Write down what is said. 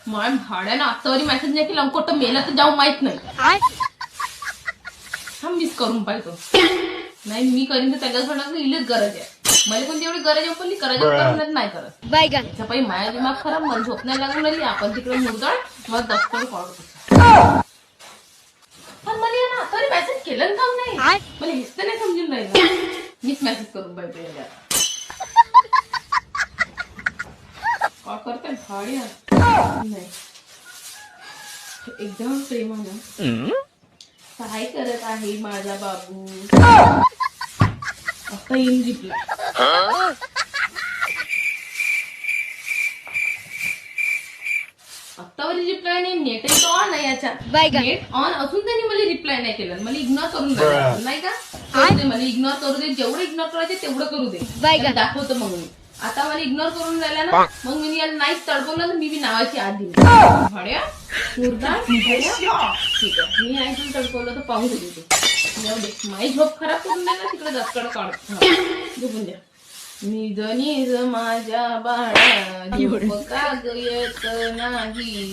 माय भाड्यानं आत्तावरी मेसेज नाही केला कुठं मेला तर जाऊ माहित नाही. हा मिस करून पाहिजे नाही मी करीन तर त्याच्या सोडण्याचं इलेच गरज आहे. मला कोणती एवढी गरज आहे पण करायचं नाही करत त्याच्या पाहिजे. माया दिमाग खराब मला झोप नाही लागून राहिली. आपण तिकडे मुरदळ मग दफ्तर काढतो पण मला या ना आत्तावरी मेसेज केलं काम नाही. मला हेच तर नाही समजून राहिलं. मीच मेसेज करून पाहिजे याला काय करते भाड्या नाही एकदम प्रेमानं काय करत आहे माझा बाबू. आता येईन रिप्लाय. आत्तावरी रिप्लाय नाही. नेट ऑन आहे याच्या. नेट ऑन असून त्यांनी मला रिप्लाय नाही केलं. मला इग्नोर करून द्यायचं नाही का. मला इग्नोर करू दे. जेवढं इग्नोर करायचे तेवढं करू दे. दाखवतो मग मी. आता मला इग्नोर करून राहिला ना मग मी याला नाहीच तडपवलं तर मी बी नावाची आत दिली भाड्या मुर्दा ठीक आहे. मी नाही पण तडपवलं तर पाहू दे जाऊ दे. माझी झोप खराब करून द्या ना तिकडे दसकडं काढ झोपून द्या. निज माझ्या बाळा झोप का येत नाही.